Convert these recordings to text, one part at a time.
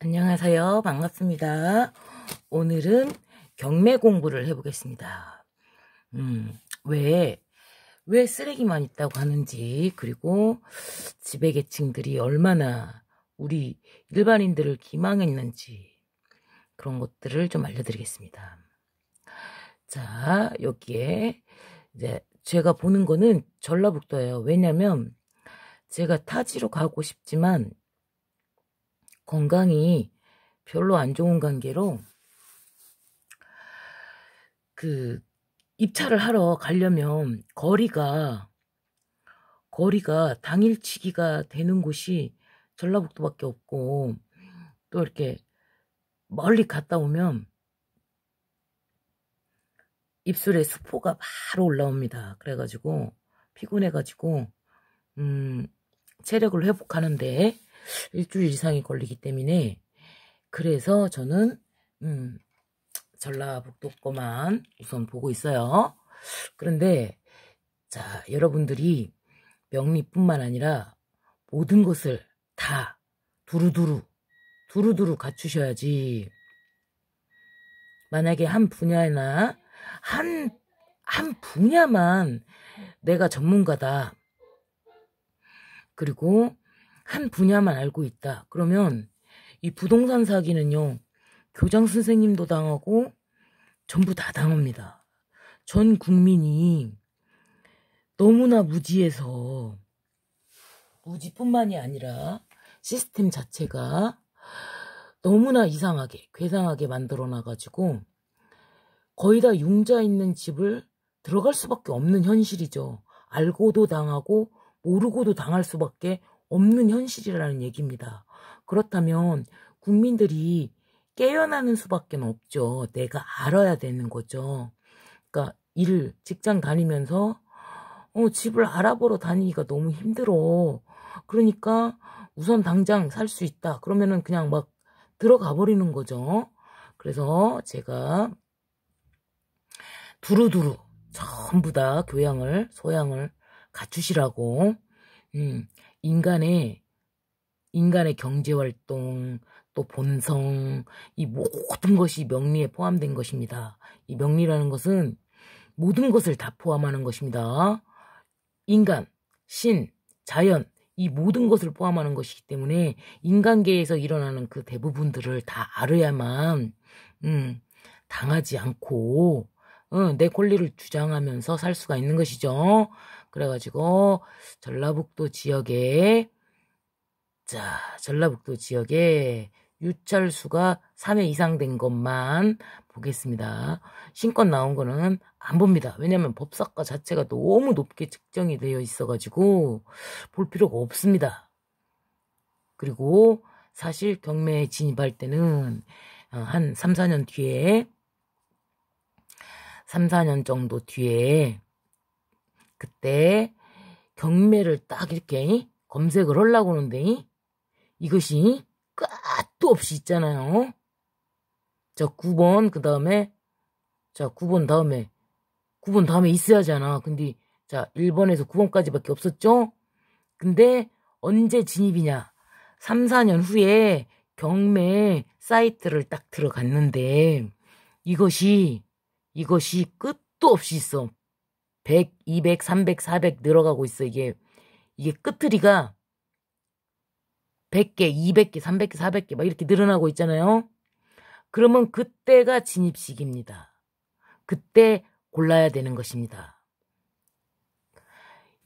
안녕하세요. 반갑습니다. 오늘은 경매 공부를 해보겠습니다. 왜 쓰레기만 있다고 하는지, 그리고 지배계층들이 얼마나 우리 일반인들을 기망했는지, 그런 것들을 좀 알려드리겠습니다. 자, 여기에 이제 제가 보는 거는 전라북도예요. 왜냐면 제가 타지로 가고 싶지만 건강이 별로 안 좋은 관계로 입찰을 하러 가려면 거리가 당일치기가 되는 곳이 전라북도밖에 없고, 또 이렇게 멀리 갔다 오면 입술에 수포가 바로 올라옵니다. 그래가지고 피곤해가지고 체력을 회복하는데 일주일 이상이 걸리기 때문에, 그래서 저는 전라북도 거만 우선 보고 있어요. 그런데 자, 여러분들이 명리뿐만 아니라 모든 것을 다 두루두루 갖추셔야지. 만약에 한 분야나 한 분야만 내가 전문가다, 그리고 한 분야만 알고 있다, 그러면 이 부동산 사기는요, 교장 선생님도 당하고 전부 다 당합니다. 전 국민이 너무나 무지해서, 무지뿐만이 아니라 시스템 자체가 너무나 이상하게 괴상하게 만들어 놔가지고 거의 다 융자 있는 집을 들어갈 수밖에 없는 현실이죠. 알고도 당하고 모르고도 당할 수밖에 없는 현실이라는 얘기입니다. 그렇다면 국민들이 깨어나는 수밖에 없죠. 내가 알아야 되는 거죠. 그러니까 직장 다니면서 집을 알아보러 다니기가 너무 힘들어. 그러니까 우선 당장 살 수 있다, 그러면은 그냥 막 들어가 버리는 거죠. 그래서 제가 두루두루 전부 다 소양을 갖추시라고, 인간의 경제활동, 또 본성, 이 모든 것이 명리에 포함된 것입니다. 이 명리라는 것은 모든 것을 다 포함하는 것입니다. 인간, 신, 자연, 이 모든 것을 포함하는 것이기 때문에 인간계에서 일어나는 그 대부분들을 다 알아야만 당하지 않고 내 권리를 주장하면서 살 수가 있는 것이죠. 그래가지고 전라북도 지역에 유찰수가 3회 이상 된 것만 보겠습니다. 신권 나온 거는 안 봅니다. 왜냐면 법사가 자체가 너무 높게 측정이 되어 있어가지고 볼 필요가 없습니다. 그리고 사실 경매에 진입할 때는 한 3, 4년 정도 뒤에 그때 경매를 딱 이렇게 검색을 하려고 하는데 이것이 끝도 없이 있잖아요. 자, 9번, 그 다음에, 9번 다음에 있어야 하잖아. 근데, 1번에서 9번까지밖에 없었죠? 근데, 언제 진입이냐? 3, 4년 후에 경매 사이트를 딱 들어갔는데, 이것이 끝도 없이 있어. 100, 200, 300, 400 늘어가고 있어. 이게 끝트리가 100개, 200개, 300개, 400개 막 이렇게 늘어나고 있잖아요. 그러면 그때가 진입식입니다. 그때 골라야 되는 것입니다.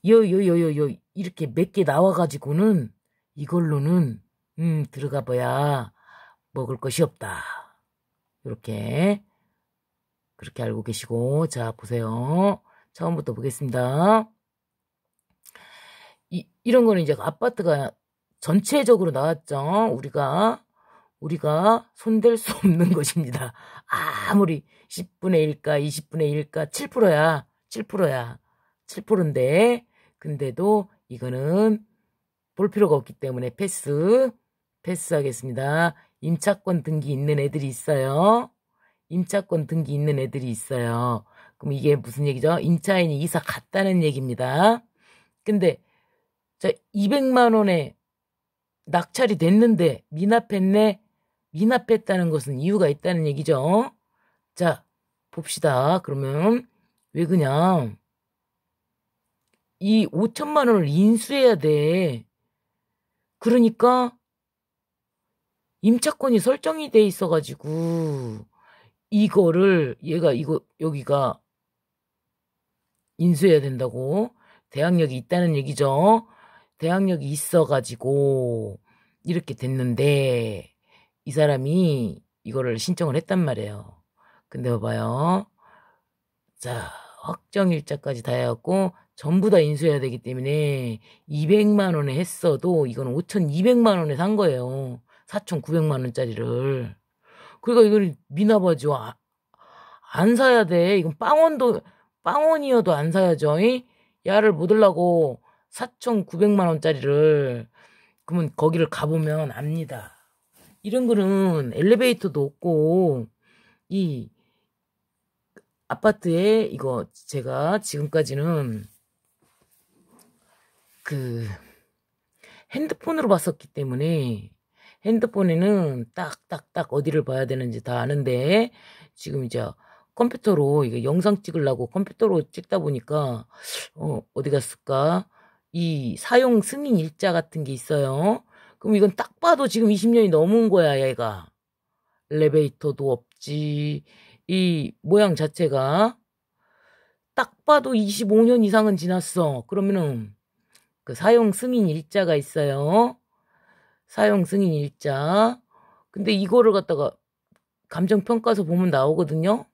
이렇게 몇 개 나와가지고는 이걸로는 들어가 봐야 먹을 것이 없다. 그렇게 알고 계시고, 자, 보세요. 처음부터 보겠습니다. 이런 거는 이제 아파트가 전체적으로 나왔죠. 우리가 손댈 수 없는 것입니다. 아무리 10분의 1가 20분의 1가 7%야. 7%인데, 근데도 이거는 볼 필요가 없기 때문에 패스하겠습니다. 임차권 등기 있는 애들이 있어요. 그럼 이게 무슨 얘기죠? 임차인이 이사 갔다는 얘기입니다. 근데 200만 원에 낙찰이 됐는데 미납했네. 미납했다는 것은 이유가 있다는 얘기죠. 자, 봅시다. 그러면 왜 그냥 이 5천만 원을 인수해야 돼. 그러니까 임차권이 설정이 돼 있어가지고 이거를 얘가 여기가 인수해야 된다고. 대항력이 있다는 얘기죠. 대항력이 있어가지고 이렇게 됐는데 이 사람이 이거를 신청을 했단 말이에요. 근데 봐봐요. 자, 확정일자까지 다 해갖고 전부 다 인수해야 되기 때문에 200만 원에 했어도 이건 5,200만 원에 산 거예요. 4,900만 원짜리를. 그러니까 이걸 미납하죠. 안 사야 돼. 이건 빵원이어도 안 사야죠. 야를 못 들라고 4,900만 원짜리를. 그러면 거기를 가보면 압니다. 이런 거는 엘리베이터도 없고 이 아파트에 이거 제가 지금까지는 그 핸드폰으로 봤었기 때문에 핸드폰에는 딱딱딱 어디를 봐야 되는지 다 아는데 지금 이제 컴퓨터로 이게 영상 찍으려고 컴퓨터로 찍다 보니까 어디 갔을까? 이 사용 승인 일자 같은 게 있어요. 그럼 이건 딱 봐도 지금 20년이 넘은 거야, 얘가. 엘리베이터도 없지. 이 모양 자체가 딱 봐도 25년 이상은 지났어. 그러면은 그 사용 승인 일자가 있어요. 사용 승인 일자. 근데 이거를 갖다가 감정평가서 보면 나오거든요.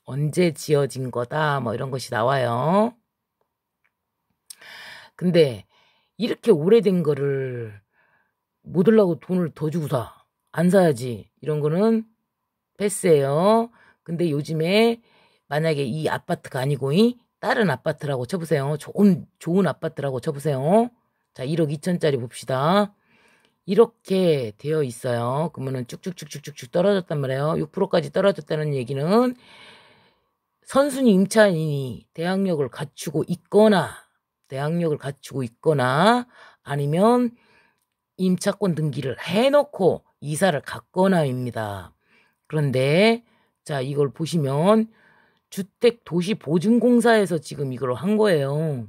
언제 지어진 거다 뭐 이런 것이 나와요. 근데 이렇게 오래된 거를 못 하려고 돈을 더 주고 사. 안 사야지. 이런 거는 패스예요. 근데 요즘에 만약에 이 아파트가 아니고 다른 아파트라고 쳐보세요. 좋은 아파트라고 쳐보세요. 자, 1억 2천짜리 봅시다. 이렇게 되어 있어요. 그러면은 쭉쭉쭉쭉쭉 떨어졌단 말이에요. 6%까지 떨어졌다는 얘기는 선순위 임차인이 대항력을 갖추고 있거나 아니면 임차권 등기를 해놓고 이사를 갔거나입니다. 그런데 자, 이걸 보시면 주택도시보증공사에서 지금 이걸 한 거예요.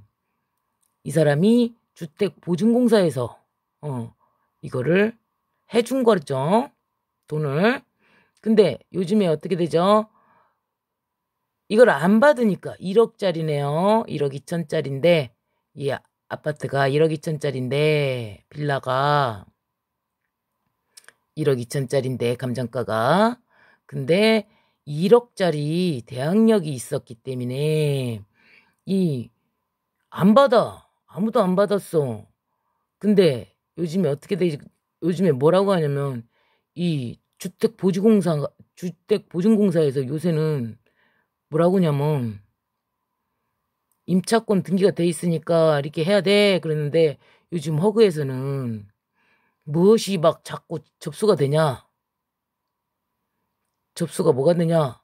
이 사람이 주택보증공사에서 이거를 해준 거죠. 돈을. 근데 요즘에 어떻게 되죠? 이걸 안 받으니까 1억짜리네요. 1억 2천짜리인데 이 아파트가 1억 2천짜리인데 빌라가 1억 2천짜리인데 감정가가. 근데 1억짜리 대항력이 있었기 때문에 안 받아. 아무도 안 받았어. 근데 요즘에 어떻게 되지? 요즘에 뭐라고 하냐면 이 주택보증공사에서 요새는 뭐라고 하냐면 임차권 등기가 돼 있으니까 이렇게 해야 돼 그랬는데 요즘 허그에서는 무엇이 막 자꾸 접수가 되냐? 접수가 뭐가 되냐?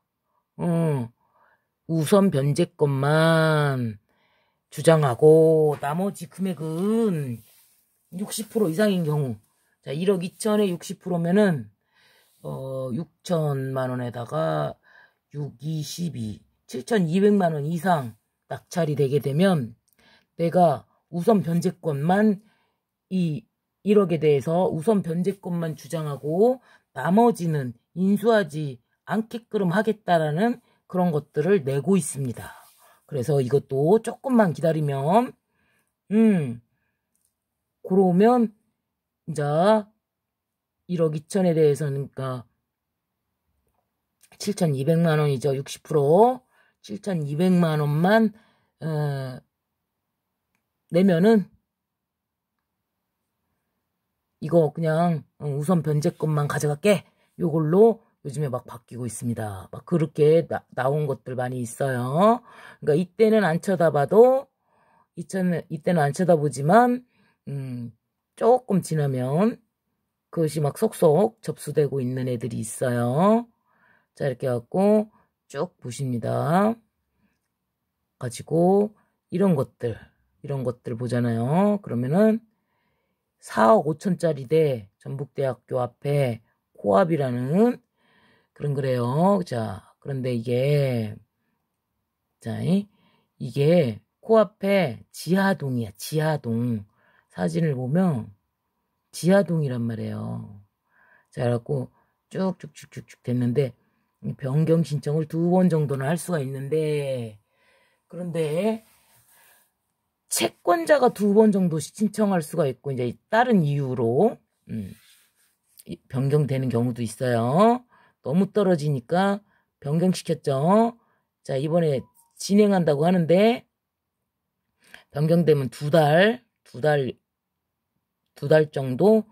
우선 변제권만 주장하고 나머지 금액은 60% 이상인 경우. 자, 1억 2천에 60%면은 6천만 원에다가 6, 22, 7,200만 원 이상 낙찰이 되게 되면 내가 우선 변제권만 이 1억에 대해서 우선 변제권만 주장하고 나머지는 인수하지 않게끔 하겠다라는 그런 것들을 내고 있습니다. 그래서 이것도 조금만 기다리면 그러면 이제 1억 2천에 대해서는 그러니까 7,200만 원이죠. 60% 7,200만 원만 내면은 이거 그냥 우선 변제권만 가져갈게. 요걸로 요즘에 막 바뀌고 있습니다. 막 그렇게 나온 것들 많이 있어요. 그러니까 이때는 안 쳐다봐도 이때는 안 쳐다보지만 조금 지나면 그것이 막 속속 접수되고 있는 애들이 있어요. 자, 이렇게 해갖고 쭉 보십니다. 가지고 이런 것들 보잖아요. 그러면은 4억 5천짜리대 전북대학교 앞에 코앞이라는 그런 거래요. 자, 그런데 이게 이게 코앞에 지하동이야. 지하동. 사진을 보면 지하동이란 말이에요. 자, 그래갖고 쭉쭉쭉쭉쭉 됐는데 변경 신청을 2번 정도는 할 수가 있는데, 그런데 채권자가 2번 정도 신청할 수가 있고, 이제 다른 이유로 변경되는 경우도 있어요. 너무 떨어지니까 변경시켰죠. 자, 이번에 진행한다고 하는데 변경되면 두 달 정도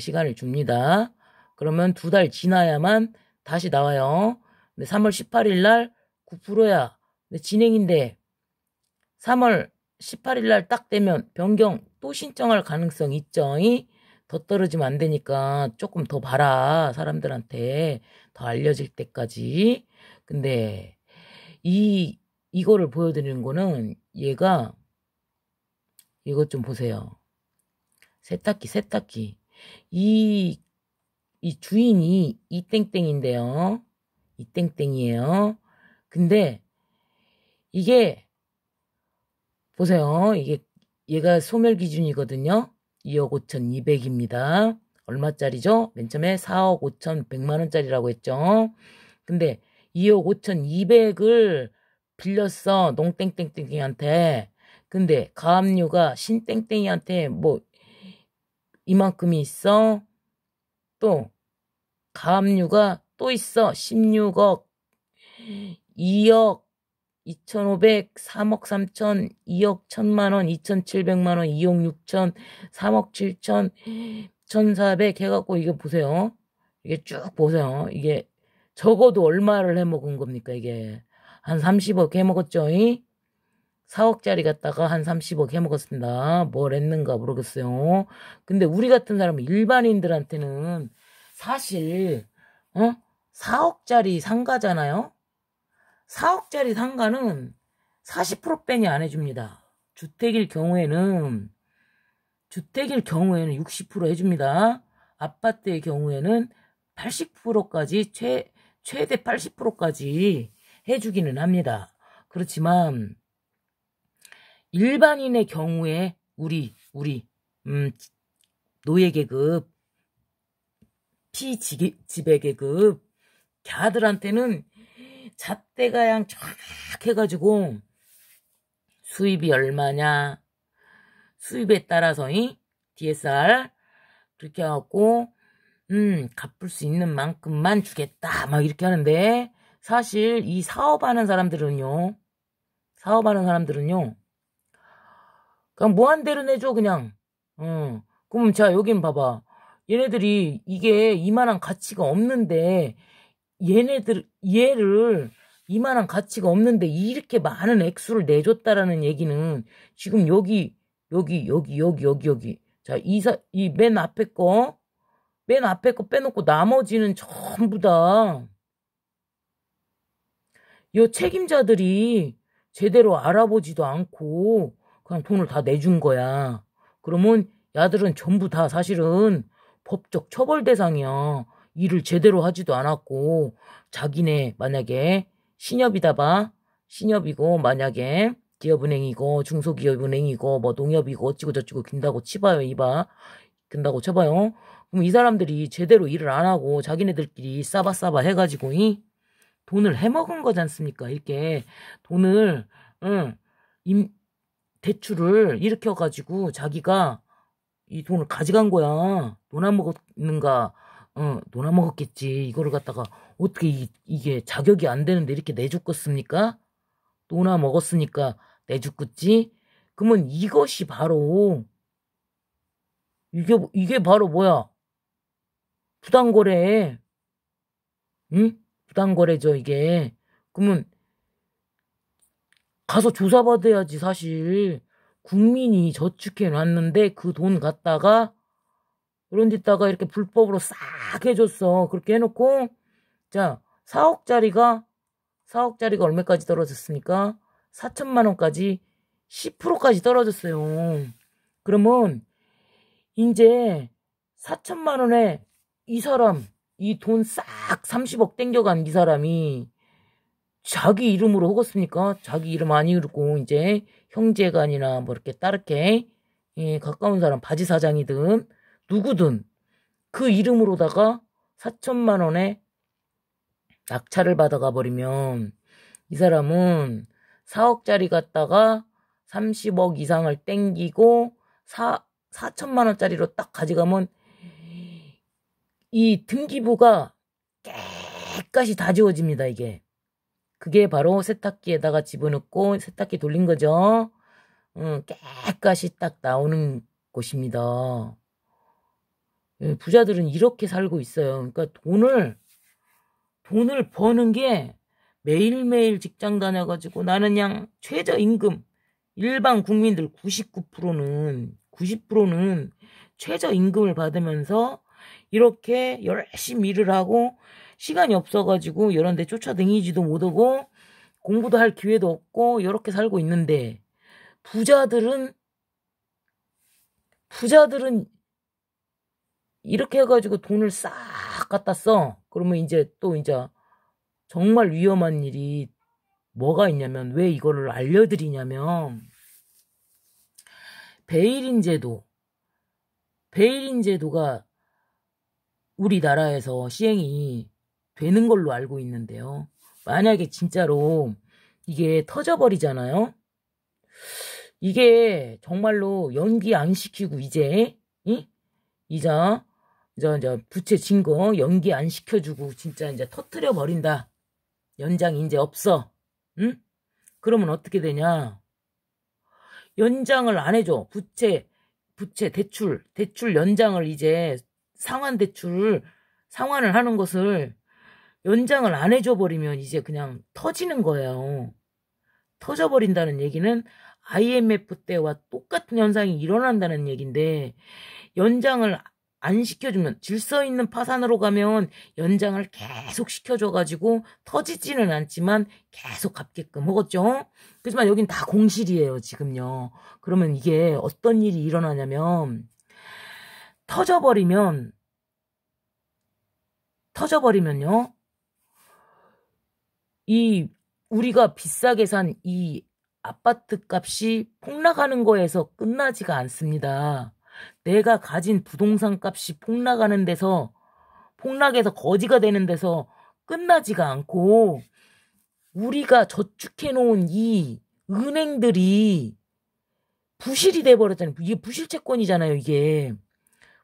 시간을 줍니다. 그러면 2달 지나야만 다시 나와요. 근데 3월 18일 날 9%야. 근데 진행인데 3월 18일 날 딱 되면 변경 또 신청할 가능성이 있죠. 더 떨어지면 안 되니까 조금 더 봐라. 사람들한테 더 알려질 때까지. 근데 이거를 보여드리는 거는 얘가 이것 좀 보세요. 세탁기. 이 주인이 이땡땡인데요. 이땡땡이에요. 근데 이게 보세요. 얘가 소멸 기준이거든요. 2억 5,200입니다. 얼마짜리죠? 맨 처음에 4억 5,100만 원짜리라고 했죠. 근데 2억 5,200을 빌렸어. 농땡땡땡이한테. 근데 가압류가 신땡땡이한테 뭐 이만큼이 있어. 또 가압류가 또 있어. 16억, 2억 2,500, 3억 3천, 2억 1,000만 원, 2,700만 원, 2억 6천, 3억 7천, 1,400 해갖고 이게 보세요. 이게 쭉 보세요. 이게 적어도 얼마를 해먹은 겁니까? 이게 한 30억 해먹었죠. 4억짜리 갖다가 한 30억 해먹었습니다. 뭘 했는가 모르겠어요. 근데 우리 같은 사람은 일반인들한테는 사실 4억짜리 상가잖아요. 4억짜리 상가는 40% 뺀이 안 해줍니다. 주택일 경우에는 60% 해줍니다. 아파트의 경우에는 80%까지 최대 80%까지 해주기는 합니다. 그렇지만 일반인의 경우에 우리 노예계급, 피지배계급 걔들한테는 잣대가 양 쫙 해가지고 수입이 얼마냐, 수입에 따라서 DSR 그렇게 해갖고 갚을 수 있는 만큼만 주겠다 막 이렇게 하는데, 사실 이 사업하는 사람들은요 그냥 무한대로 내줘 그냥. 그럼 자 여긴 봐봐. 얘네들이 이게 이만한 가치가 없는데 얘를 이만한 가치가 없는데 이렇게 많은 액수를 내줬다라는 얘기는 지금 여기 자 이 맨 앞에 거 빼놓고 나머지는 전부 다 이 책임자들이 제대로 알아보지도 않고 그냥 돈을 다 내준 거야. 그러면 야들은 전부 다 사실은 법적 처벌 대상이야. 일을 제대로 하지도 않았고, 자기네 만약에 신협이다 봐. 신협이고 만약에 기업은행이고 중소기업은행이고 뭐 농협이고 어찌고 저찌고 긴다고 치봐요. 긴다고 쳐봐요. 그럼 이 사람들이 제대로 일을 안 하고 자기네들끼리 싸바싸바 해가지고 돈을 해먹은 거지 않습니까? 이렇게 돈을 대출을 일으켜가지고 자기가 이 돈을 가져간 거야. 논아먹었는가? 논아먹었겠지. 이거를 갖다가 어떻게 이게 자격이 안 되는데 이렇게 내줬겠습니까? 논아먹었으니까 내줬겠지? 그러면 이것이 바로 이게 바로 뭐야? 부당거래. 응? 부당거래죠 이게. 그러면 가서 조사받아야지. 사실 국민이 저축해 놨는데 그 돈 갖다가 그런 데다가 이렇게 불법으로 싹 해줬어. 그렇게 해놓고 자 4억짜리가 얼마까지 떨어졌습니까? 4천만 원까지 10%까지 떨어졌어요. 그러면 이제 4천만 원에 이 사람, 이 돈 싹 30억 땡겨간 이 사람이 자기 이름으로 허겄습니까? 자기 이름 안 이르고 이제 형제간이나 뭐 이렇게 따르게 가까운 사람 바지 사장이든 누구든 그 이름으로다가 4천만 원에 낙찰을 받아가 버리면 이 사람은 4억짜리 갖다가 30억 이상을 땡기고 4천만 원짜리로 딱 가져가면 이 등기부가 깨끗이 다 지워집니다. 이게. 그게 바로 세탁기에다가 집어넣고 세탁기 돌린 거죠. 깨끗이 딱 나오는 곳입니다. 부자들은 이렇게 살고 있어요. 그러니까 돈을 버는 게 매일매일 직장 다녀가지고 나는 그냥 최저임금, 일반 국민들 90%는 최저임금을 받으면서 이렇게 열심히 일을 하고 시간이 없어가지고 이런 데 쫓아다니지도 못하고 공부도 할 기회도 없고 이렇게 살고 있는데 부자들은 이렇게 해가지고 돈을 싹 갖다 써. 그러면 이제 정말 위험한 일이 뭐가 있냐면 왜 이거를 알려드리냐면 베일인 제도가 우리나라에서 시행이 되는 걸로 알고 있는데요. 만약에 진짜로 이게 터져버리잖아요. 이게 정말로 연기 안 시키고 이제 이자 부채 진 거 연기 안 시켜주고 진짜 이제 터트려 버린다. 연장 이제 없어. 응? 그러면 어떻게 되냐? 연장을 안 해줘. 부채 대출 연장을 이제 상환을 하는 것을 연장을 안 해줘 버리면 이제 그냥 터지는 거예요. 터져버린다는 얘기는 IMF 때와 똑같은 현상이 일어난다는 얘기인데 연장을 안 시켜주면 질서 있는 파산으로 가면 연장을 계속 시켜줘가지고 터지지는 않지만 계속 갚게끔 하겠죠. 그렇지만 여긴 다 공실이에요 지금요. 그러면 이게 어떤 일이 일어나냐면 터져버리면요 이 우리가 비싸게 산 이 아파트 값이 폭락하는 거에서 끝나지가 않습니다. 내가 가진 부동산 값이 폭락해서 거지가 되는 데서 끝나지가 않고 우리가 저축해 놓은 이 은행들이 부실이 돼버렸잖아요. 이게 부실채권이잖아요. 이게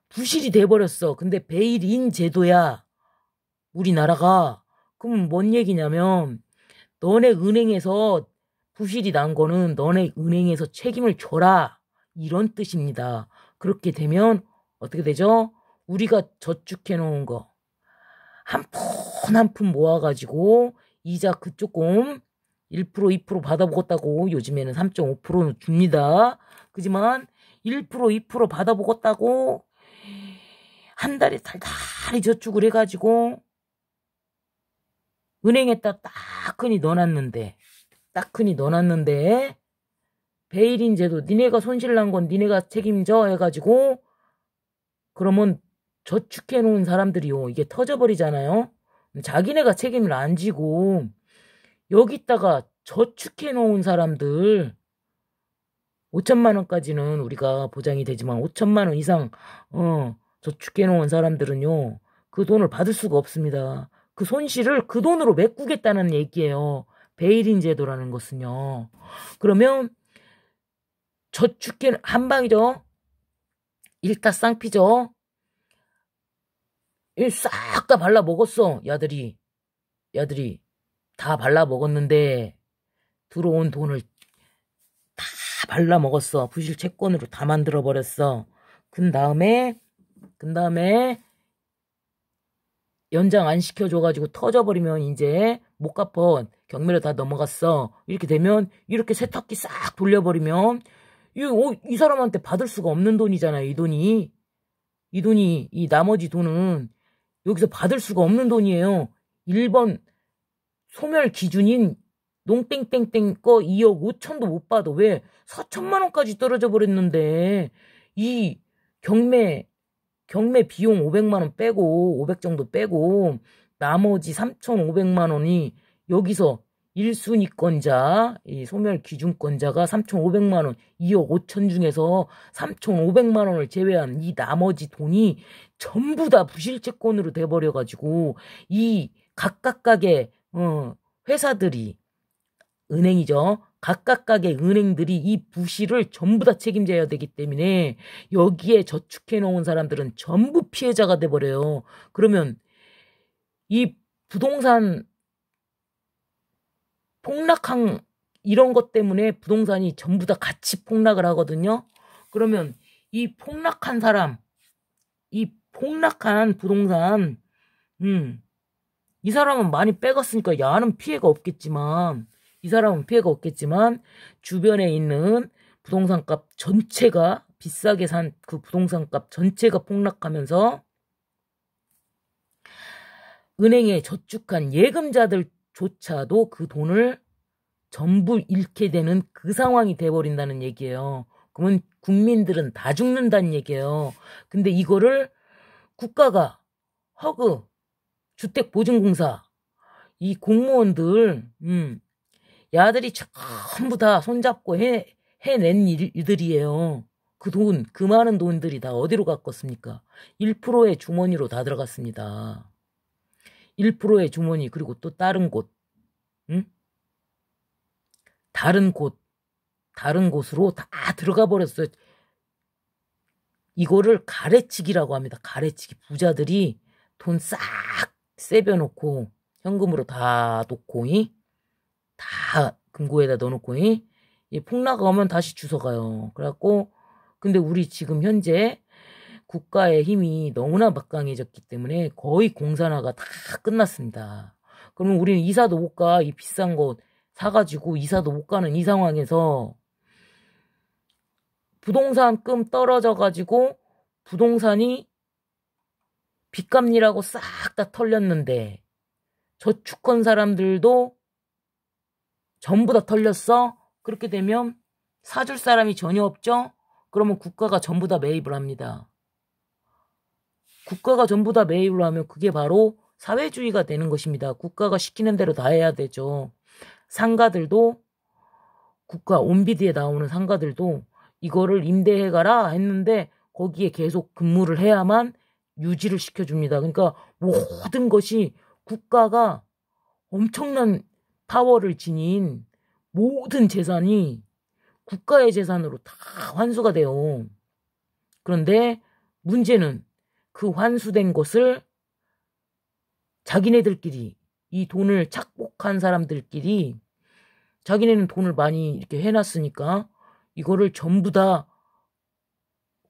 부실이 돼버렸어. 근데 베일인 제도야 우리나라가. 그럼 뭔 얘기냐면 너네 은행에서 부실이 난 거는 너네 은행에서 책임을 져라 이런 뜻입니다. 그렇게 되면 어떻게 되죠? 우리가 저축해 놓은 거 한 푼 모아가지고 이자 그 조금 1% 2% 받아보겠다고 요즘에는 3.5%는 줍니다. 그지만 1% 2% 받아보겠다고 한 달에 달달이 저축을 해가지고 은행에다 따끈히 넣어놨는데 베일인 제도 니네가 손실난 건 니네가 책임져 해가지고 그러면 저축해 놓은 사람들이요 이게 터져버리잖아요. 자기네가 책임을 안 지고 여기다가 저축해 놓은 사람들 5천만 원까지는 우리가 보장이 되지만 5천만 원 이상 저축해 놓은 사람들은요 그 돈을 받을 수가 없습니다. 그 손실을 그 돈으로 메꾸겠다는 얘기예요. 베일인 제도라는 것은요. 그러면 저축해 한방이죠. 일타쌍피죠. 싹 다 발라 먹었어. 야들이 다 발라 먹었는데 들어온 돈을 다 발라 먹었어. 부실 채권으로 다 만들어 버렸어. 그 다음에 연장 안 시켜줘가지고 터져버리면 이제 못 갚어. 경매로 다 넘어갔어. 이렇게 되면 이렇게 세탁기 싹 돌려버리면 이 사람한테 받을 수가 없는 돈이잖아요. 이 돈이 이 나머지 돈은 여기서 받을 수가 없는 돈이에요. 1번 소멸 기준인 농땡땡땡 거 2억 5천도 못 받아. 왜? 4천만 원까지 떨어져 버렸는데 이 경매 비용 500만 원 빼고 500 정도 빼고 나머지 3,500만 원이 여기서 1순위권자, 이 소멸 기준권자가 3,500만 원, 2억 5천 중에서 3,500만 원을 제외한 이 나머지 돈이 전부 다 부실채권으로 돼버려가지고 이 각각각의 회사들이 은행이죠. 각각각의 은행들이 이 부실을 전부 다 책임져야 되기 때문에 여기에 저축해 놓은 사람들은 전부 피해자가 돼버려요. 그러면 이 부동산 폭락한 이런 것 때문에 부동산이 전부 다 같이 폭락을 하거든요. 그러면 이 폭락한 사람, 이 폭락한 부동산, 이 사람은 많이 빼갔으니까 야는 피해가 없겠지만, 이 사람은 피해가 없겠지만 주변에 있는 부동산값 전체가 비싸게 산 그 부동산값 전체가 폭락하면서 은행에 저축한 예금자들조차도 그 돈을 전부 잃게 되는 그 상황이 돼버린다는 얘기예요. 그러면 국민들은 다 죽는다는 얘기예요. 근데 이거를 국가가 허그 주택보증공사 이 공무원들 야들이 전부 다 손잡고 해낸 일들이에요. 그 많은 돈들이 다 어디로 갔겠습니까? 1%의 주머니로 다 들어갔습니다. 1%의 주머니, 그리고 또 다른 곳, 다른 곳으로 다 들어가 버렸어요. 이거를 가래치기라고 합니다. 가래치기. 부자들이 돈 싹 세벼놓고, 현금으로 다 놓고, 다 금고에다 넣어놓고, 폭락 오면 다시 주워가요. 그래갖고, 근데 우리 지금 현재 국가의 힘이 너무나 막강해졌기 때문에 거의 공산화가 다 끝났습니다. 그러면 우리는 이사도 못 가. 이 비싼 거 사가지고 이사도 못 가는 이 상황에서 부동산금 떨어져가지고 부동산이 빚값리라고 싹 다 털렸는데 저축한 사람들도 전부 다 털렸어? 그렇게 되면 사줄 사람이 전혀 없죠? 그러면 국가가 전부 다 매입을 합니다. 국가가 전부 다 매입을 하면 그게 바로 사회주의가 되는 것입니다. 국가가 시키는 대로 다 해야 되죠. 상가들도 국가 온비드에 나오는 상가들도 이거를 임대해가라 했는데 거기에 계속 근무를 해야만 유지를 시켜줍니다. 그러니까 모든 것이 국가가 엄청난 파워를 지닌 모든 재산이 국가의 재산으로 다 환수가 돼요. 그런데 문제는 그 환수된 것을 자기네들끼리 이 돈을 착복한 사람들끼리 자기네는 돈을 많이 이렇게 해놨으니까 이거를 전부 다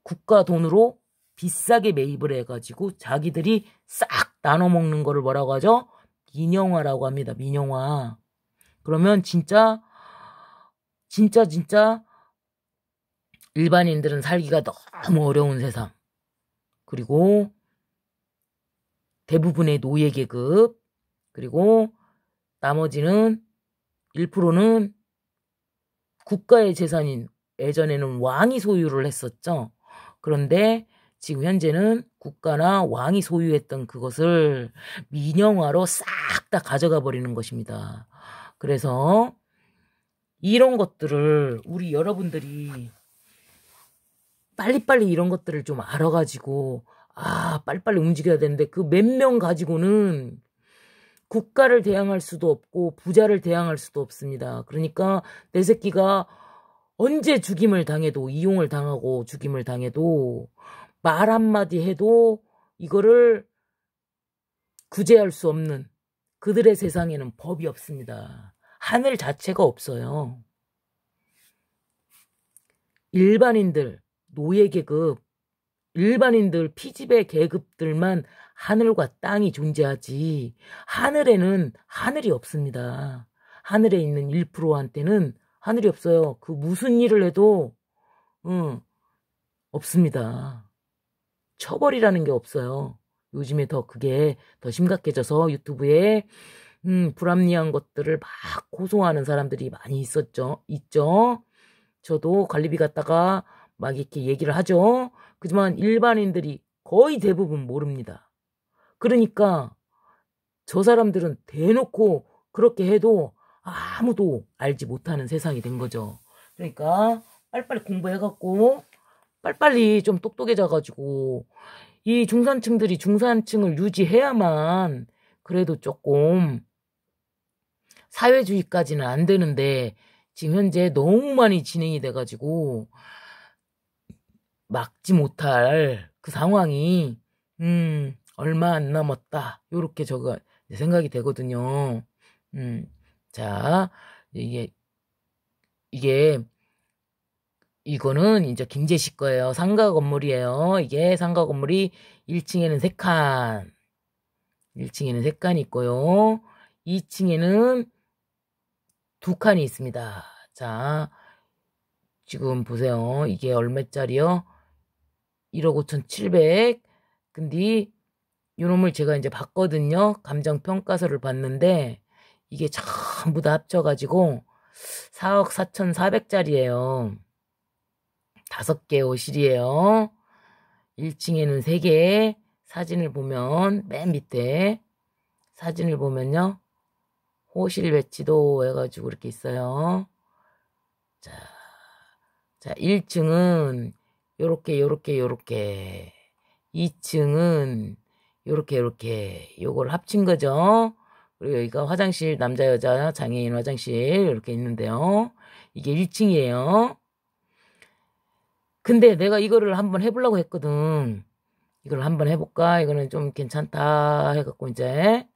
국가 돈으로 비싸게 매입을 해가지고 자기들이 싹 나눠 먹는 거를 뭐라고 하죠? 민영화라고 합니다. 민영화. 그러면 진짜 일반인들은 살기가 너무 어려운 세상. 그리고 대부분의 노예 계급, 그리고 나머지는 1%는 국가의 재산인 예전에는 왕이 소유를 했었죠. 그런데 지금 현재는 국가나 왕이 소유했던 그것을 민영화로 싹 다 가져가 버리는 것입니다. 그래서 이런 것들을 우리 여러분들이 빨리빨리 이런 것들을 좀 알아가지고 빨리빨리 움직여야 되는데 그 몇 명 가지고는 국가를 대항할 수도 없고 부자를 대항할 수도 없습니다. 그러니까 내 새끼가 언제 죽임을 당해도 이용을 당하고 죽임을 당해도 말 한마디 해도 이거를 구제할 수 없는 그들의 세상에는 법이 없습니다. 하늘 자체가 없어요. 일반인들, 노예계급, 일반인들, 피지배 계급들만 하늘과 땅이 존재하지 하늘에는 하늘이 없습니다. 하늘에 있는 1%한테는 하늘이 없어요. 그 무슨 일을 해도 없습니다. 처벌이라는 게 없어요. 요즘에 그게 더 심각해져서 유튜브에 불합리한 것들을 막 고소하는 사람들이 많이 있죠. 저도 관리비 갖다가 막 이렇게 얘기를 하죠. 그지만 일반인들이 거의 대부분 모릅니다. 그러니까 저 사람들은 대놓고 그렇게 해도 아무도 알지 못하는 세상이 된 거죠. 그러니까 빨리빨리 공부해갖고 빨리빨리 좀 똑똑해져가지고 이 중산층들이 중산층을 유지해야만 그래도 조금 사회주의까지는 안 되는데 지금 현재 너무 많이 진행이 돼가지고 막지 못할 그 상황이 얼마 안 남았다 요렇게 저가 생각이 되거든요. 자 이거는 이제 김제식 거예요. 상가 건물이에요. 이게 상가 건물이 1층에는 3칸 1층에는 3칸이 있고요. 2층에는 2칸이 있습니다. 자 지금 보세요. 이게 얼마짜리요? 1억 5,700. 근데 요놈을 제가 이제 봤거든요. 감정평가서를 봤는데 이게 전부 다 합쳐가지고 4억 4,400짜리예요. 5개 호실이에요. 1층에는 3개. 사진을 보면 맨 밑에 사진을 보면요. 호실 배치도 해가지고 이렇게 있어요. 자 1층은 요렇게 2층은 요렇게 요걸 합친 거죠. 그리고 여기가 화장실 남자 여자 장애인 화장실 이렇게 있는데요. 이게 1층이에요. 근데 내가 이거를 한번 해보려고 했거든. 이걸 한번 해볼까? 이거는 좀 괜찮다 해갖고 이제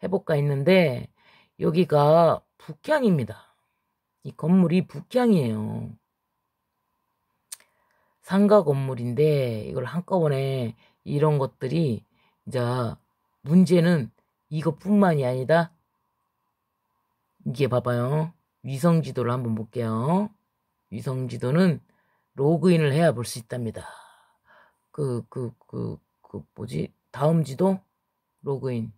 해볼까 했는데 여기가 북향입니다. 이 건물이 북향이에요. 상가 건물인데 이걸 한꺼번에 이런 것들이 이제 문제는 이것뿐만이 아니다. 이게 봐봐요. 위성지도를 한번 볼게요. 위성지도는 로그인을 해야 볼 수 있답니다. 뭐지? 다음 지도? 로그인.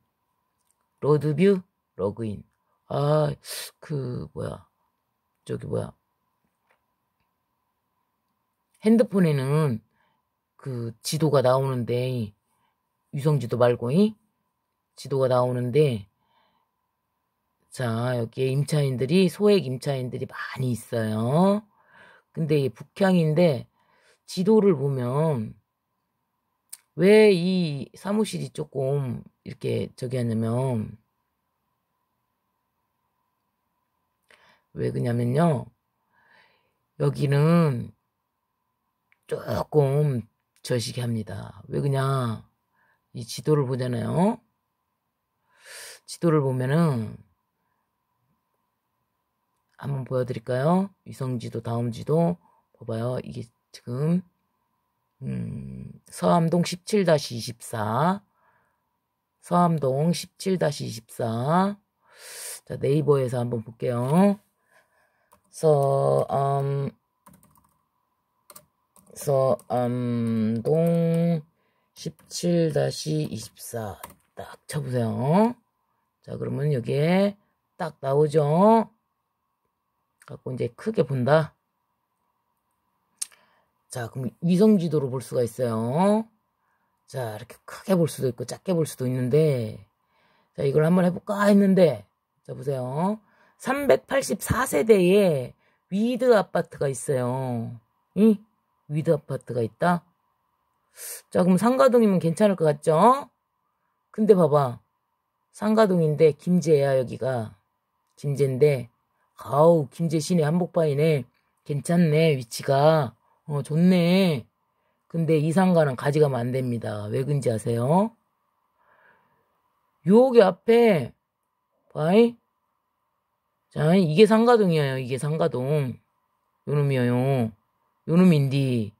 로드뷰? 로그인. 핸드폰에는 그 지도가 나오는데, 위성지도 말고, 지도가 나오는데, 자, 여기에 임차인들이, 소액 임차인들이 많이 있어요. 근데 이 북향인데, 지도를 보면, 왜 이 사무실이 조금 이렇게 저기 하냐면, 왜 그러냐면요, 여기는 조금 저시기 합니다. 왜 그냥, 이 지도를 보잖아요. 지도를 보면은, 한번 보여드릴까요? 위성지도, 다음 지도, 봐봐요. 이게 지금, 서암동 17-24. 서암동 17-24. 자, 네이버에서 한번 볼게요. 서암동 17-24. 딱 쳐보세요. 자, 그러면 여기에 딱 나오죠? 갖고 이제 크게 본다. 자, 그럼 위성지도로 볼 수가 있어요. 자, 이렇게 크게 볼 수도 있고 작게 볼 수도 있는데, 자, 이걸 한번 해볼까 했는데, 자, 보세요. 384세대에 위드 아파트가 있어요. 위드 아파트가 있다? 자, 그럼 상가동이면 괜찮을 것 같죠? 근데 봐봐. 상가동인데 김제야, 여기가. 김제인데, 아우, 김제 시내 한복판이네. 괜찮네, 위치가. 좋네. 근데 이 상가는 가져가면 안 됩니다. 왜 그런지 아세요? 여기 앞에, 봐이. 자, 이게 상가동이에요. 이게 상가동. 요놈이에요. 요놈인데,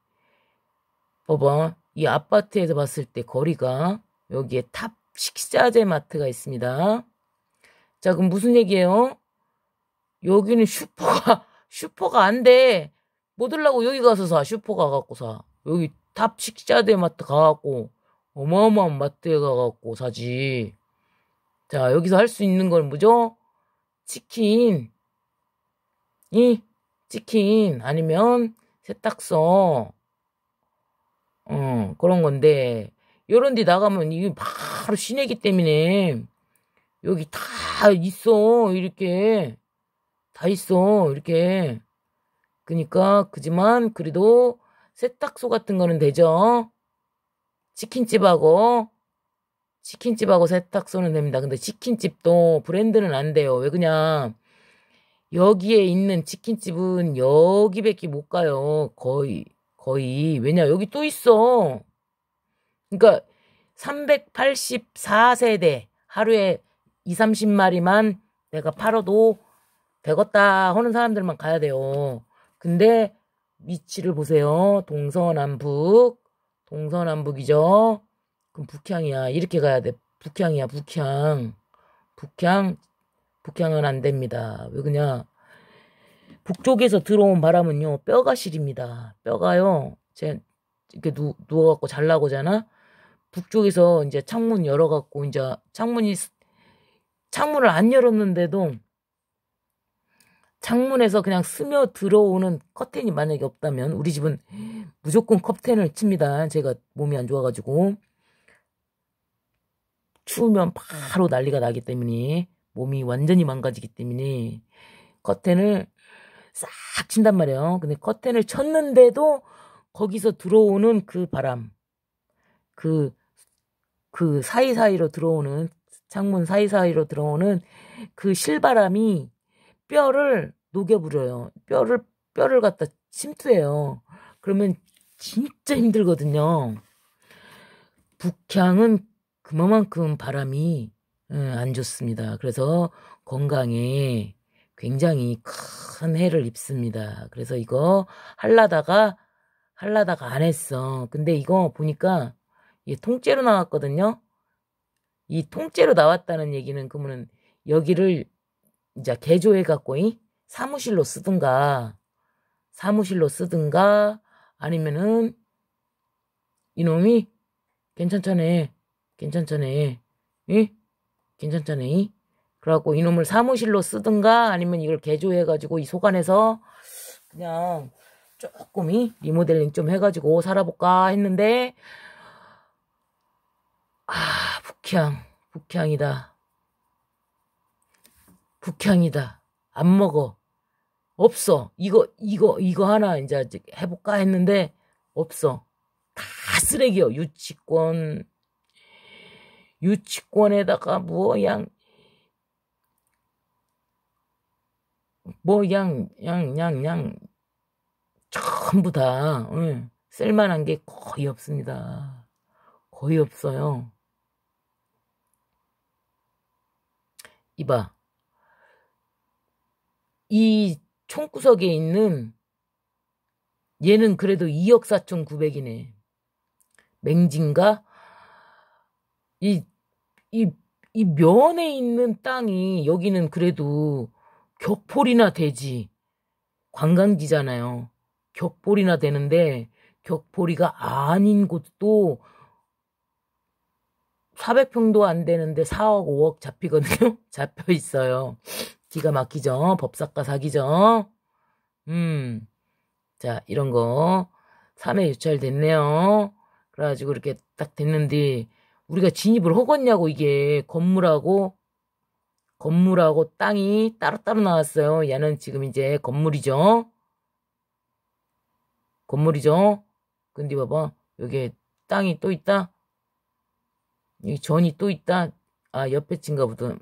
봐봐. 이 아파트에서 봤을 때 거리가 여기에 탑 식자재 마트가 있습니다. 자, 그럼 무슨 얘기예요? 여기는 슈퍼가 안 돼. 뭐 들라고 여기 가서 사. 슈퍼 가갖고 사. 여기 탑 식자재 마트 가갖고 어마어마한 마트에 가갖고 사지. 자, 여기서 할 수 있는 건 뭐죠? 치킨. 치킨 아니면 세탁소. 그런 건데, 요런 데 나가면 이게 바로 시내기 때문에, 여기 다 있어, 이렇게. 다 있어, 이렇게. 그니까, 그지만, 그래도, 세탁소 같은 거는 되죠? 치킨집하고 세탁소는 됩니다. 근데 치킨집도 브랜드는 안 돼요. 왜 그냥, 여기에 있는 치킨집은 여기밖에 못 가요. 거의. 왜냐, 여기 또 있어. 그러니까 384세대 하루에 2, 30마리만 내가 팔아도 되겠다 하는 사람들만 가야 돼요. 근데 위치를 보세요. 동서남북이죠. 그럼 북향이야. 이렇게 가야 돼. 북향이야, 북향. 북향은 안 됩니다. 왜 그냐? 북쪽에서 들어온 바람은요, 뼈가 시립니다. 뼈가요, 이렇게 누워갖고 잘 나고잖아? 북쪽에서 이제 창문 열어갖고, 이제 창문을 안 열었는데도 창문에서 그냥 스며 들어오는 커튼이 만약에 없다면, 우리 집은 무조건 커튼을 칩니다. 제가 몸이 안 좋아가지고. 추우면 바로 난리가 나기 때문에, 몸이 완전히 망가지기 때문에, 커튼을 싹 친단 말이에요. 근데 커튼을 쳤는데도 거기서 들어오는 그 바람, 그 사이사이로 들어오는, 창문 사이사이로 들어오는 그 실바람이 뼈를 녹여버려요. 뼈를 갖다 침투해요. 그러면 진짜 힘들거든요. 북향은 그만큼 바람이 안 좋습니다. 그래서 건강에 굉장히 큰 해를 입습니다. 그래서 이거 할라다가 안 했어. 근데 이거 보니까 이게 통째로 나왔거든요. 이 통째로 나왔다는 얘기는 그러면 여기를 이제 개조해갖고 사무실로 쓰든가 아니면은 이놈이 괜찮잖아. 응? 괜찮잖아. 그래갖고 이놈을 사무실로 쓰든가 아니면 이걸 개조해가지고 이 속안에서 그냥 조금 리모델링 좀 해가지고 살아볼까 했는데, 북향이다. 안 먹어. 없어. 이거 하나 이제 해볼까 했는데 없어. 다 쓰레기요. 유치권에다가 전부 다 쓸만한 게 거의 없습니다. 거의 없어요. 이봐. 이 총구석에 있는 얘는 그래도 2억 4,900이네. 맹진가? 이 면에 있는 땅이 여기는 그래도 격폴이나 되지. 관광지잖아요. 격폴이나 되는데 격폴이가 아닌 곳도 400평도 안 되는데 4억 5억 잡히거든요. 잡혀 있어요. 기가 막히죠. 법사과 사기죠. 자, 이런 거 3회 유찰됐네요. 그래가지고 이렇게 딱 됐는데 우리가 진입을 허겄냐고. 이게 건물하고 땅이 따로따로 나왔어요. 얘는 지금 이제 건물이죠. 근데 봐봐. 여기 땅이 또 있다. 이 전이 또 있다. 옆에 친가 보다.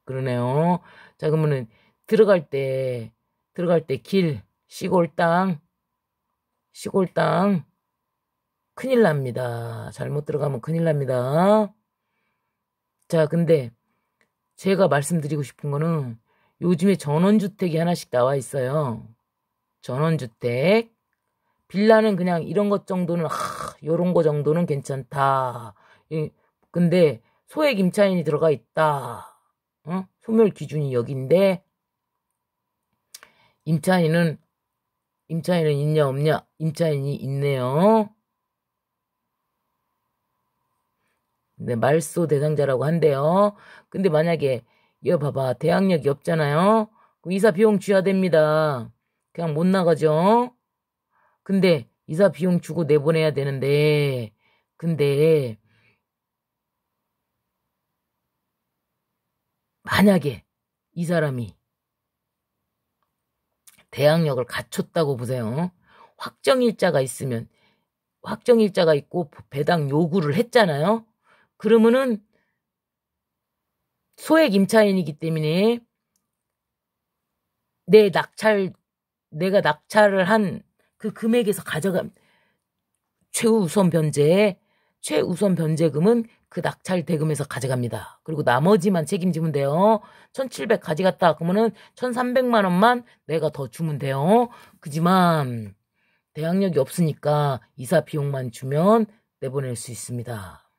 그러네요. 자, 그러면은 들어갈 때 길, 시골 땅 큰일 납니다. 잘못 들어가면 큰일 납니다. 자, 근데 제가 말씀드리고 싶은 거는 요즘에 전원주택이 하나씩 나와 있어요. 전원주택. 빌라는 그냥 이런 것 정도는, 요런 거 정도는 괜찮다. 근데 소액 임차인이 들어가 있다. 소멸 기준이 여긴데, 임차인은 있냐 없냐? 임차인이 있네요. 네, 말소 대상자라고 한대요. 근데 만약에 이거 봐봐, 대항력이 없잖아요. 그럼 이사 비용 쥐야 됩니다. 그냥 못 나가죠. 근데 이사 비용 주고 내보내야 되는데, 근데 만약에 이 사람이 대항력을 갖췄다고 보세요. 확정일자가 있고 배당 요구를 했잖아요. 그러면은 소액 임차인이기 때문에 내가 낙찰을 한 그 금액에서 최우선 변제금은 그 낙찰 대금에서 가져갑니다. 그리고 나머지만 책임지면 돼요. 1,700 가져갔다 그러면은 1,300만 원만 내가 더 주면 돼요. 그지만 대항력이 없으니까 이사 비용만 주면 내보낼 수 있습니다.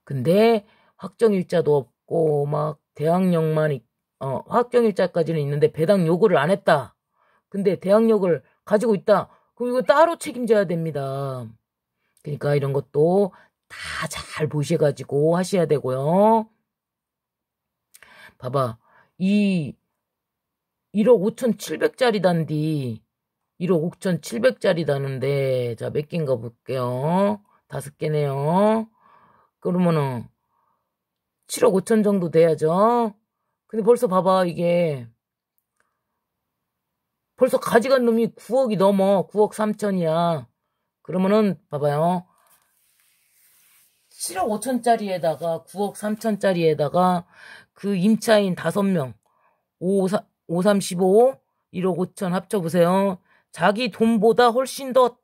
근데 확정일자도 없고 막 대항력만 확정일자까지는 있는데 배당 요구를 안 했다. 근데 대항력을 가지고 있다. 그럼 이거 따로 책임져야 됩니다. 그러니까 이런 것도 다 잘 보셔가지고 하셔야 되고요. 봐봐. 1억 5,700짜리단디 1억 5,700짜리다는데 자, 몇 개인가 볼게요. 5개네요. 그러면은 7억 5천 정도 돼야죠. 근데 벌써 봐봐. 이게 벌써 가져간 놈이 9억이 넘어. 9억 3천이야. 그러면은 봐봐요. 7억 5천짜리에다가 9억 3천짜리에다가 그 임차인 5명 5, 3, 15 1억 5천 합쳐보세요. 자기 돈보다 훨씬 더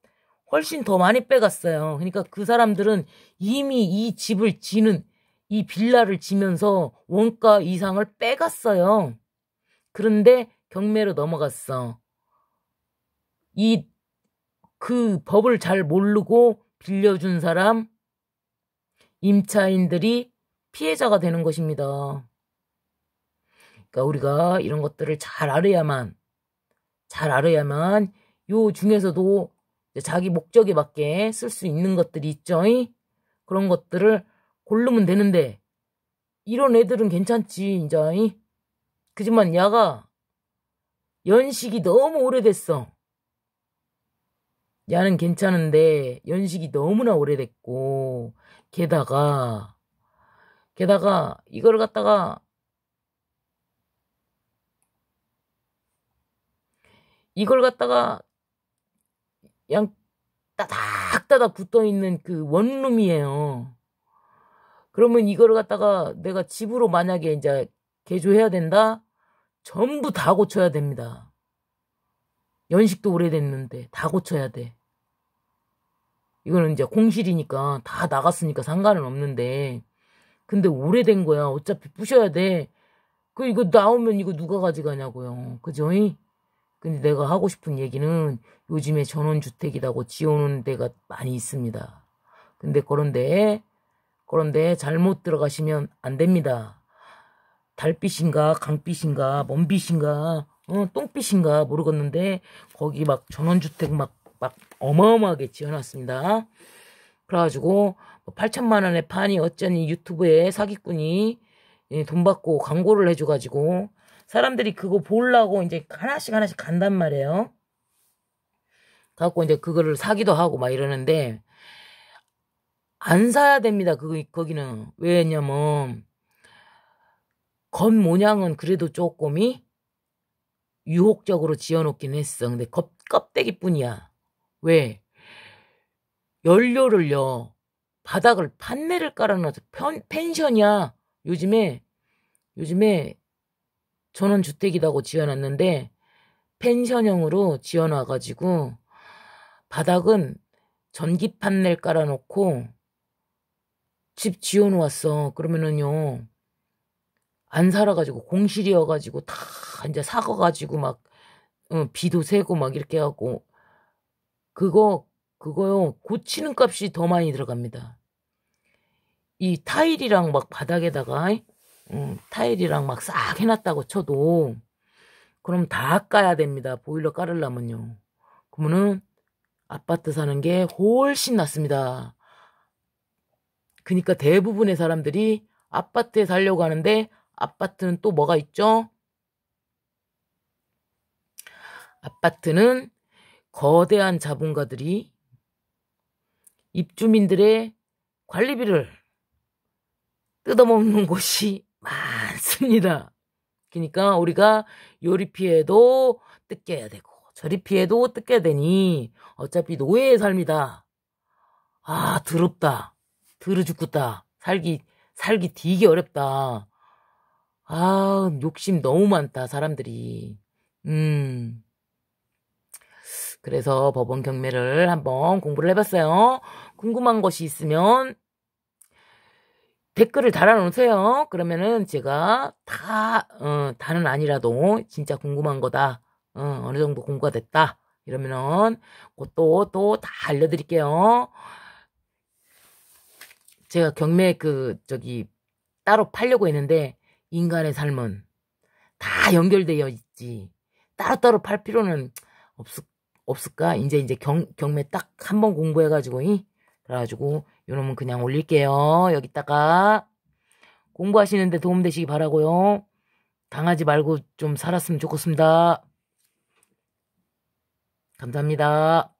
많이 빼갔어요. 그러니까 그 사람들은 이미 이 집을 이 빌라를 지면서 원가 이상을 빼갔어요. 그런데 경매로 넘어갔어. 그 법을 잘 모르고 빌려준 사람, 임차인들이 피해자가 되는 것입니다. 그러니까 우리가 이런 것들을 잘 알아야만 요 중에서도 자기 목적에 맞게 쓸 수 있는 것들이 있죠. 그런 것들을 고르면 되는데 이런 애들은 괜찮지 이제. 그지만 야가 연식이 너무 오래됐어. 야는 괜찮은데 연식이 너무나 오래됐고 게다가 이걸 갖다가 그냥 따닥따닥 붙어있는 그 원룸이에요. 그러면 이걸 갖다가 내가 집으로 만약에 이제 개조해야 된다? 전부 다 고쳐야 됩니다. 연식도 오래됐는데 다 고쳐야 돼. 이거는 이제 공실이니까 다 나갔으니까 상관은 없는데 근데 오래된 거야. 어차피 부셔야 돼. 이거 나오면 이거 누가 가져가냐고요. 그죠? 근데 내가 하고 싶은 얘기는 요즘에 전원주택이라고 지어놓은 데가 많이 있습니다. 근데 그런데 잘못 들어가시면 안 됩니다. 달빛인가 강빛인가 먼빛인가 똥빛인가 모르겠는데 거기 막 전원주택 막 어마어마하게 지어놨습니다. 그래가지고 8천만 원에 파니 어쩌니 유튜브에 사기꾼이 돈 받고 광고를 해줘가지고 사람들이 그거 보려고 이제 하나씩 간단 말이에요. 갖고 이제 그거를 사기도 하고 막 이러는데 안 사야 됩니다. 거기는 왜냐면 겉 모양은 그래도 조금이 유혹적으로 지어놓긴 했어. 근데 껍데기뿐이야. 왜? 연료를요. 바닥을 판넬을 깔아놔서 펜션이야. 요즘에 전원주택이라고 지어놨는데 펜션형으로 지어놔가지고 바닥은 전기 판넬 깔아놓고 집 지어놓았어. 그러면은요 안 살아가지고 공실이어가지고 다 이제 사가가지고 막 비도 새고 막 이렇게 하고 그거요 고치는 값이 더 많이 들어갑니다. 이 타일이랑 막 바닥에다가 타일이랑 막 싹 해놨다고 쳐도 그럼 다 까야 됩니다. 보일러 깔으려면요. 그러면은 아파트 사는 게 훨씬 낫습니다. 그러니까 대부분의 사람들이 아파트에 살려고 하는데 아파트는 또 뭐가 있죠? 아파트는 거대한 자본가들이 입주민들의 관리비를 뜯어먹는 곳이 많습니다. 그러니까 우리가 요리 피해도 뜯겨야 되고 저리 피해도 뜯겨야 되니 어차피 노예의 삶이다. 아, 더럽다. 더러 죽겠다. 살기 되게 어렵다. 아, 욕심 너무 많다, 사람들이. 그래서 법원 경매를 한번 공부를 해봤어요. 궁금한 것이 있으면 댓글을 달아놓으세요. 그러면은 제가 다는 아니라도 진짜 궁금한 거다. 어느 정도 공부가 됐다. 이러면은 또 다 알려드릴게요. 제가 경매 따로 팔려고 했는데 인간의 삶은 다 연결되어 있지. 따로따로 팔 필요는 없을까? 이제 경매 딱 한 번 공부해가지고, 그래가지고, 요놈은 그냥 올릴게요. 여기다가. 공부하시는데 도움되시기 바라고요. 당하지 말고 좀 살았으면 좋겠습니다. 감사합니다.